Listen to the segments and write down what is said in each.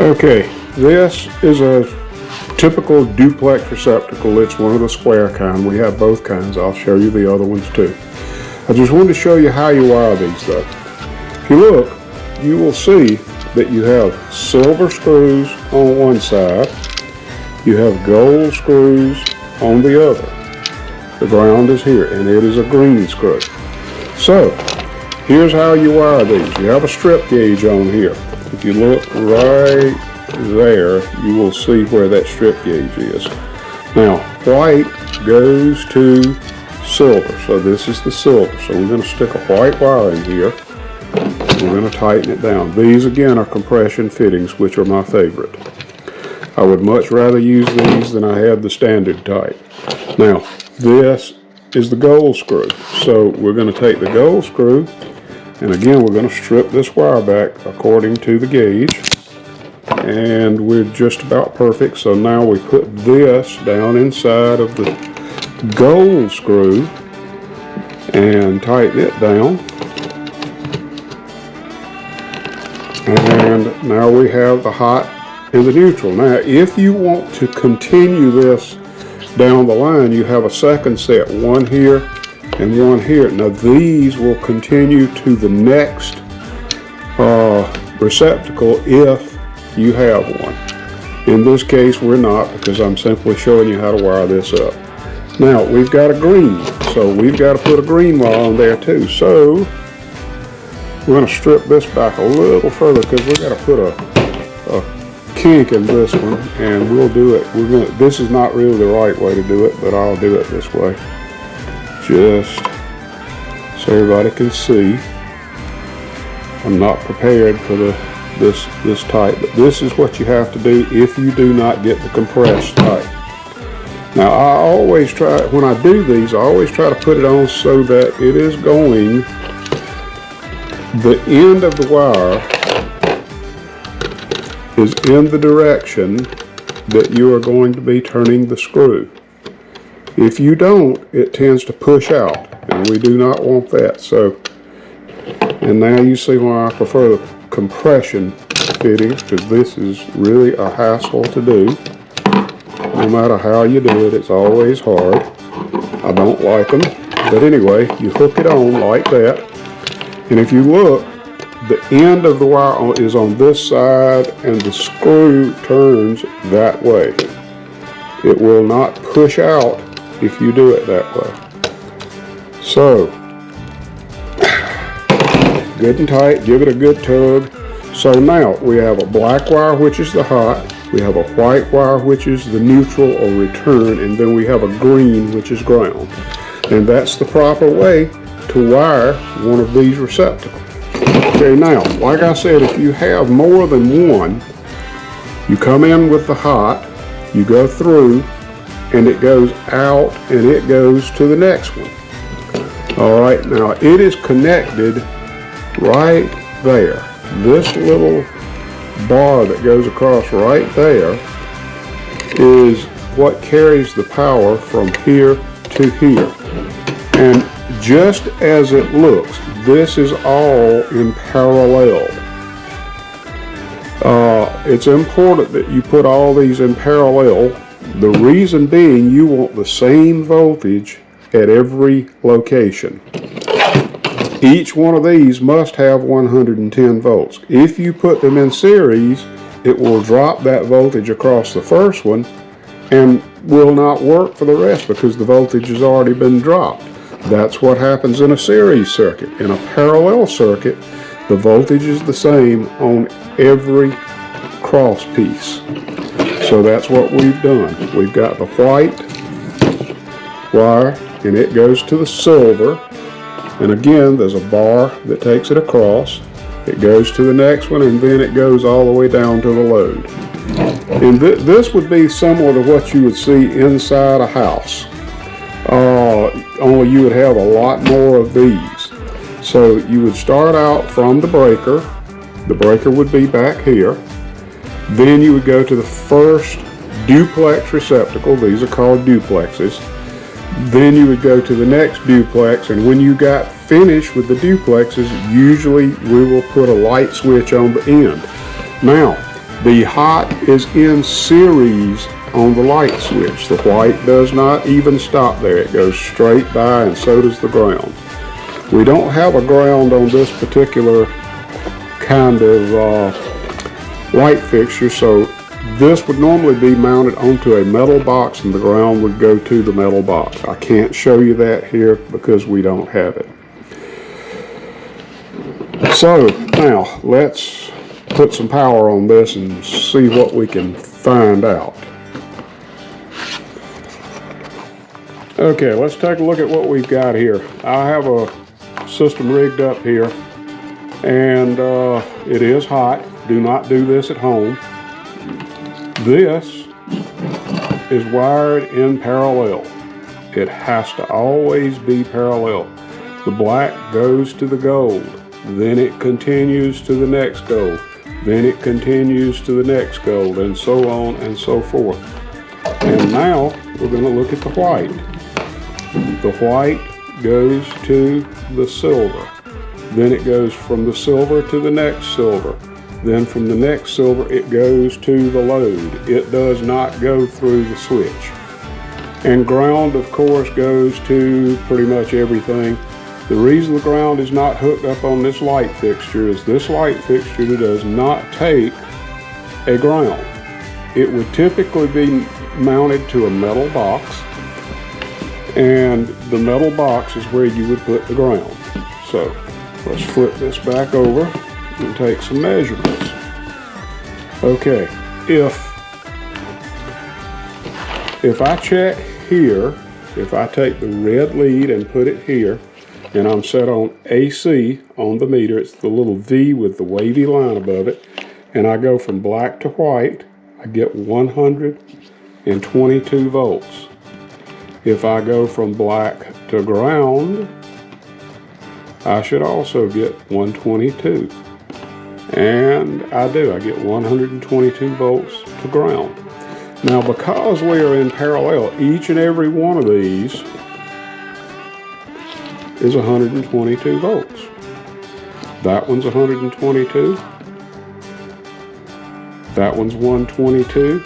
Okay, this is a typical duplex receptacle. It's one of the square kind. We have both kinds. I'll show you the other ones too. I just wanted to show you how you wire these though. If you look, you will see that you have silver screws on one side. You have gold screws on the other. The ground is here and it is a green screw. So, here's how you wire these. You have a strip gauge on here. If you look right there, you will see where that strip gauge is. Now, white goes to silver, so this is the silver. So we're going to stick a white wire in here. We're going to tighten it down. These again are compression fittings, which are my favorite. I would much rather use these than I had the standard type. Now, this is the gold screw. So we're going to take the gold screw, and again we're going to strip this wire back according to the gauge. And we're just about perfect. So now we put this down inside of the gold screw and tighten it down. And now we have the hot and the neutral. Now if you want to continue this down the line, you have a second set, one here and one here. Now these will continue to the next receptacle if you have one. In this case we're not, because I'm simply showing you how to wire this up. Now we've got a green, so we've got to put a green wire on there too. So we're going to strip this back a little further because we've got to put a kink in this one, and we'll do it. This is not really the right way to do it, but I'll do it this way just so everybody can see. I'm not prepared for this tight, but this is what you have to do if you do not get the compressed tight. Now I always try, when I do these, I always try to put it on so that it is going, the end of the wire is in the direction that you are going to be turning the screw. If you don't, it tends to push out, and we do not want that. So, and now you see why I prefer the compression fittings, because this is really a hassle to do. No matter how you do it, it's always hard. I don't like them, but anyway, you hook it on like that, and if you look, the end of the wire is on this side and the screw turns that way. It will not push out if you do it that way. So, good and tight, give it a good tug. So now we have a black wire, which is the hot, we have a white wire, which is the neutral or return, and then we have a green, which is ground. And that's the proper way to wire one of these receptacles. Okay, now, like I said, if you have more than one, you come in with the hot, you go through, and it goes out, and it goes to the next one. All right, now it is connected right there. This little bar that goes across right there is what carries the power from here to here. And just as it looks, this is all in parallel. It's important that you put all these in parallel. The reason being, you want the same voltage at every location. Each one of these must have 110 volts. If you put them in series, it will drop that voltage across the first one and will not work for the rest because the voltage has already been dropped. That's what happens in a series circuit. In a parallel circuit, the voltage is the same on every cross piece. So that's what we've done. We've got the white wire and it goes to the silver. And again, there's a bar that takes it across. It goes to the next one, and then it goes all the way down to the load. And this would be similar to what you would see inside a house. Only you would have a lot more of these. So you would start out from the breaker. The breaker would be back here. Then you would go to the first duplex receptacle. These are called duplexes. Then you would go to the next duplex, and when you got finished with the duplexes, usually we will put a light switch on the end. Now, The hot is in series on the light switch. The white does not even stop there. It goes straight by, and so does the ground. We don't have a ground on this particular kind of light fixture, so this would normally be mounted onto a metal box and the ground would go to the metal box. I can't show you that here because we don't have it. So now let's put some power on this and see what we can find out. Okay, let's take a look at what we've got here. I have a system rigged up here, and it is hot. Do not do this at home. This is wired in parallel. It has to always be parallel. The black goes to the gold, then it continues to the next gold, then it continues to the next gold, and so on and so forth. And now we're going to look at the white. The white goes to the silver. Then it goes from the silver to the next silver. Then from the next silver it goes to the load. It does not go through the switch. And ground, of course, goes to pretty much everything. The reason the ground is not hooked up on this light fixture is this light fixture does not take a ground. It would typically be mounted to a metal box, and the metal box is where you would put the ground. So let's flip this back over and take some measurements. Okay, if I check here, if I take the red lead and put it here, and I'm set on AC on the meter, it's the little V with the wavy line above it, and I go from black to white, I get 122 volts. If I go from black to ground, I should also get 122. And I do, I get 122 volts to ground. Now, because we are in parallel, each and every one of these is 122 volts. That one's 122. That one's 122.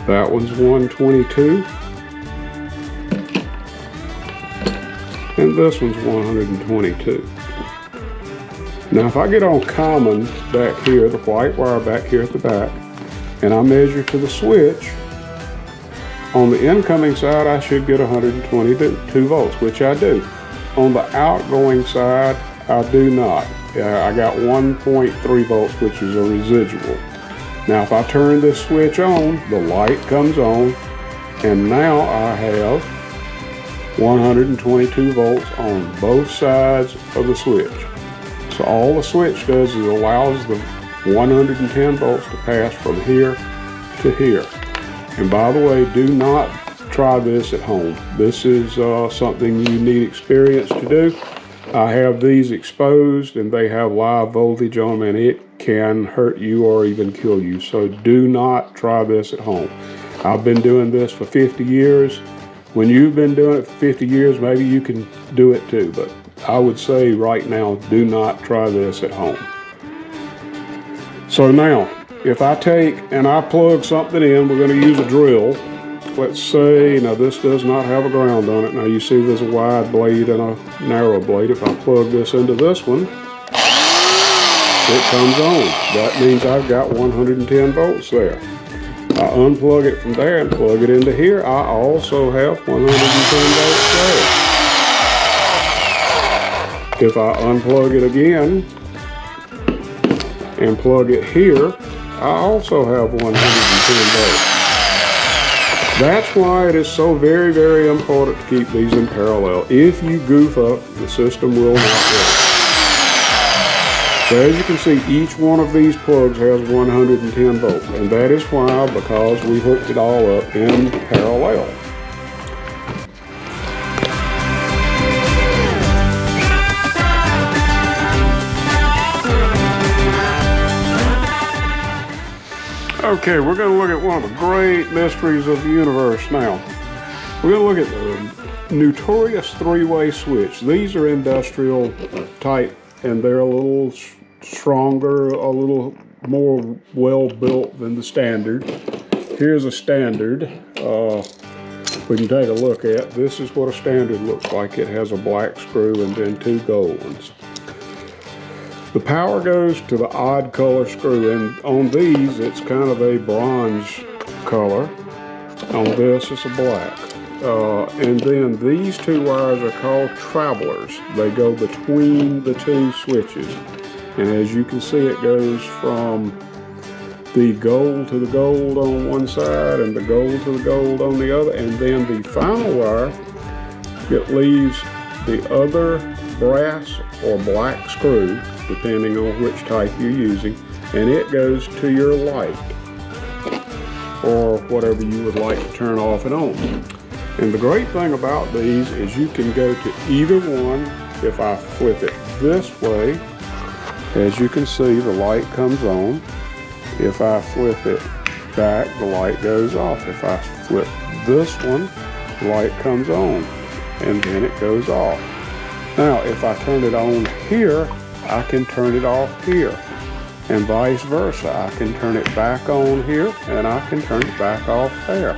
That one's 122. And this one's 122. Now if I get on common back here, the white wire back here at the back, and I measure to the switch, on the incoming side I should get 122 volts, which I do. On the outgoing side, I do not. I got 1.3 volts, which is a residual. Now if I turn this switch on, the light comes on, and now I have 122 volts on both sides of the switch. So all the switch does is allows the 110 volts to pass from here to here. And by the way, do not try this at home. This is something you need experience to do. I have these exposed and they have live voltage on them, and it can hurt you or even kill you. So do not try this at home. I've been doing this for 50 years. When you've been doing it for 50 years, maybe you can do it too, but I would say right now, do not try this at home. So now, if I take and I plug something in, we're going to use a drill. Let's say, now this does not have a ground on it. Now you see there's a wide blade and a narrow blade. If I plug this into this one, it comes on. That means I've got 110 volts there. I unplug it from there and plug it into here. I also have 110 volts there. If I unplug it again and plug it here, I also have 110 volts. That's why it is so very, very important to keep these in parallel. If you goof up, the system will not work. So as you can see, each one of these plugs has 110 volts, and that is why, because we hooked it all up in parallel. Okay, we're going to look at one of the great mysteries of the universe now. We're going to look at the notorious three-way switch. These are industrial type, and they're a little stronger, a little more well built than the standard. Here's a standard. We can take a look at. This is what a standard looks like. It has a black screw and then 2 gold ones. The power goes to the odd color screw, and on these it's kind of a bronze color. On this it's a black. And then these 2 wires are called travelers. They go between the 2 switches. And as you can see, it goes from the gold to the gold on one side and the gold to the gold on the other. And then the final wire, it leaves the other brass or black screw, depending on which type you're using, and it goes to your light or whatever you would like to turn off and on. And the great thing about these is you can go to either one. If I flip it this way, as you can see, the light comes on. If I flip it back, the light goes off. If I flip this one, the light comes on and then it goes off. Now, if I turn it on here, I can turn it off here, and vice versa. I can turn it back on here, and I can turn it back off there.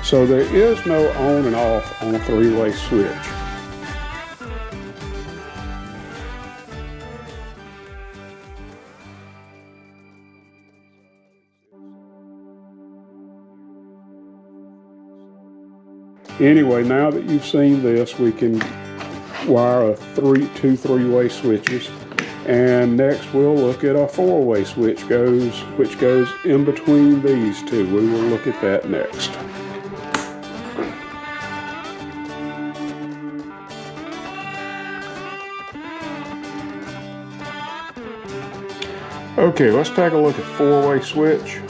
So there is no on and off on a 3-way switch. Anyway, now that you've seen this, we can wire two 3-way switches. And next we'll look at a 4-way switch which goes in between these 2. We will look at that next. Okay, let's take a look at 4-way switch.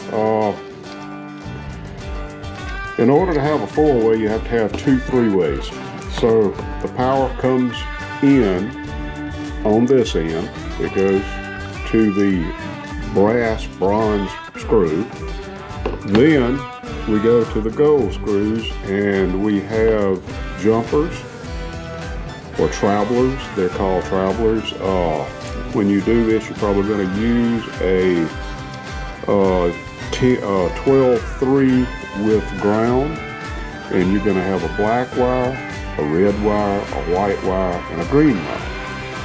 In order to have a 4-way, you have to have 2 3-ways. So the power comes in on this end. It goes to the bronze screw. Then we go to the gold screws, and we have jumpers or travelers. They're called travelers. When you do this, you're probably going to use a 12-3 with ground, and you're going to have a black wire, a red wire, a white wire, and a green wire.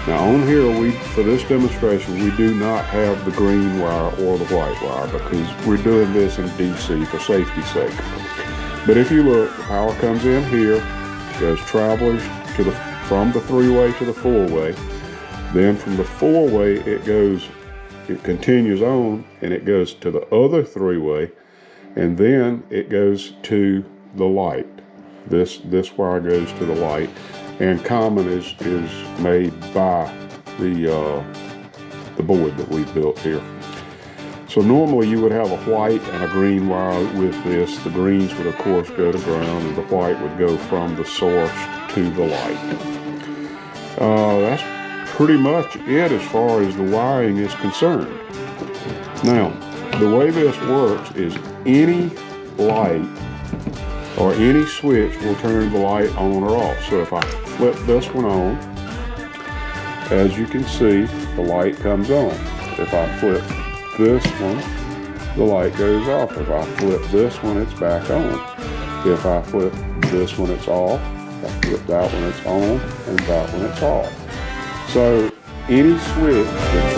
Now on here, for this demonstration, we do not have the green wire or the white wire because we're doing this in DC for safety's sake. But if you look, the power comes in here, goes travelers from the 3-way to the 4-way. Then from the 4-way, it continues on, and it goes to the other 3-way, and then it goes to the light. This wire goes to the light. And common is made by the board that we built here. So normally you would have a white and a green wire with this. The greens would of course go to ground, and the white would go from the source to the light. That's pretty much it as far as the wiring is concerned. Now, the way this works is any light or any switch will turn the light on or off. So if I flip this one on, as you can see, the light comes on. If I flip this one, the light goes off. If I flip this one, it's back on. If I flip this one, it's off. If I flip that one, it's on, and that one, it's off. So any switch that